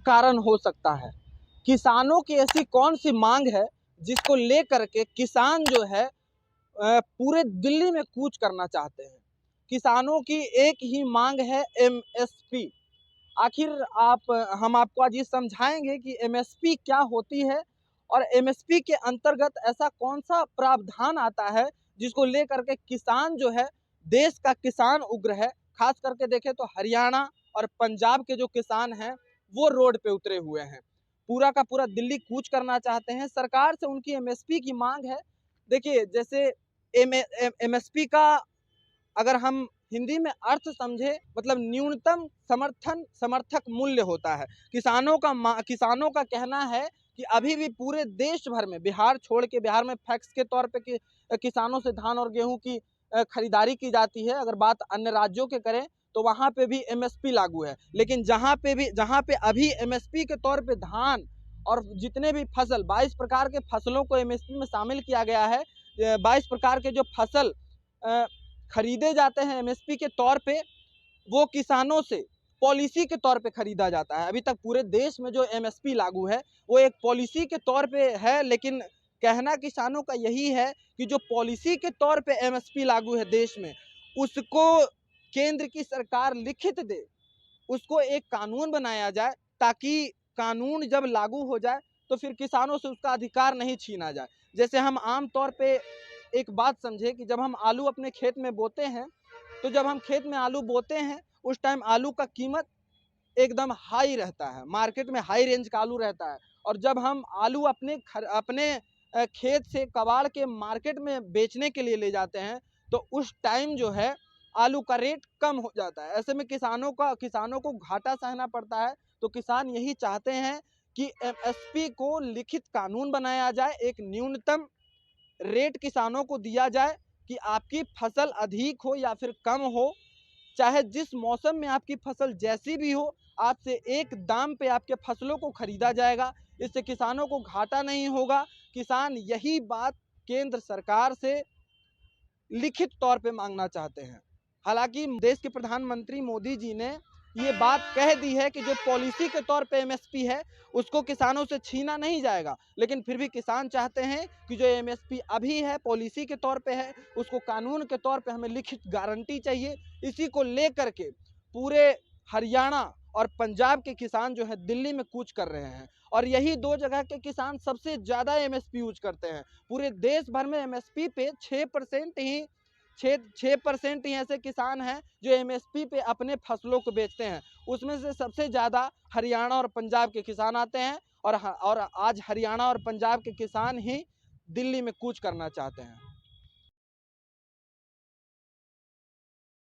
कारण हो सकता है? किसानों की ऐसी कौन सी मांग है जिसको लेकर के किसान जो है पूरे दिल्ली में कूच करना चाहते हैं? किसानों की एक ही मांग है, एमएसपी। आखिर हम आपको आज ये समझाएंगे कि एमएसपी क्या होती है और एमएसपी के अंतर्गत ऐसा कौन सा प्रावधान आता है जिसको लेकर के किसान जो है, देश का किसान उग्र है। खास करके देखें तो हरियाणा और पंजाब के जो किसान हैं वो रोड पे उतरे हुए हैं, पूरा का पूरा दिल्ली कूच करना चाहते हैं। सरकार से उनकी एमएसपी की मांग है। देखिए, जैसे एमएसपी का अगर हम हिंदी में अर्थ समझे, मतलब न्यूनतम समर्थक मूल्य होता है। किसानों का कहना है कि अभी भी पूरे देश भर में, बिहार छोड़ के, बिहार में फैक्स के तौर पे किसानों से धान और गेहूं की खरीदारी की जाती है। अगर बात अन्य राज्यों के करें तो वहां पे भी एमएसपी लागू है, लेकिन जहां पे अभी एमएसपी के तौर पे धान और जितने भी फसल, 22 प्रकार के फसलों को एमएसपी में शामिल किया गया है। 22 प्रकार के जो फसल खरीदे जाते हैं एमएसपी के तौर पे, वो किसानों से पॉलिसी के तौर पे खरीदा जाता है। अभी तक पूरे देश में जो एमएसपी लागू है वो एक पॉलिसी के तौर पे है, लेकिन कहना किसानों का यही है कि जो पॉलिसी के तौर पे एमएसपी लागू है देश में, उसको केंद्र की सरकार लिखित दे, उसको एक कानून बनाया जाए, ताकि कानून जब लागू हो जाए तो फिर किसानों से उसका अधिकार नहीं छीना जाए। जैसे हम आम तौर पे एक बात समझे कि जब हम आलू अपने खेत में बोते हैं, तो जब हम खेत में आलू बोते हैं उस टाइम आलू का कीमत एकदम हाई रहता है, मार्केट में हाई रेंज का आलू रहता है। और जब हम आलू अपने खेत से कबाड़ के मार्केट में बेचने के लिए ले जाते हैं तो उस टाइम जो है आलू का रेट कम हो जाता है। ऐसे में किसानों को घाटा सहना पड़ता है। तो किसान यही चाहते हैं कि एमएसपी को लिखित कानून बनाया जाए, एक न्यूनतम रेट किसानों को दिया जाए कि आपकी फसल अधिक हो या फिर कम हो, चाहे जिस मौसम में आपकी फसल जैसी भी हो, आपसे एक दाम पे आपके फसलों को खरीदा जाएगा। इससे किसानों को घाटा नहीं होगा। किसान यही बात केंद्र सरकार से लिखित तौर पे मांगना चाहते हैं। हालांकि देश के प्रधानमंत्री मोदी जी ने ये बात कह दी है कि जो पॉलिसी के तौर पे एमएसपी है उसको किसानों से छीना नहीं जाएगा, लेकिन फिर भी किसान चाहते हैं कि जो एमएसपी अभी है पॉलिसी के तौर पे है, उसको कानून के तौर पे हमें लिखित गारंटी चाहिए। इसी को लेकर के पूरे हरियाणा और पंजाब के किसान जो है दिल्ली में कूच कर रहे हैं, और यही दो जगह के किसान सबसे ज्यादा एमएसपी यूज करते हैं। पूरे देश भर में एमएसपी पे 6% ही ऐसे किसान हैं जो एमएसपी पे अपने फसलों को बेचते हैं। उसमें से सबसे ज़्यादा हरियाणा और पंजाब के किसान आते हैं, और आज हरियाणा और पंजाब के किसान ही दिल्ली में कूच करना चाहते हैं।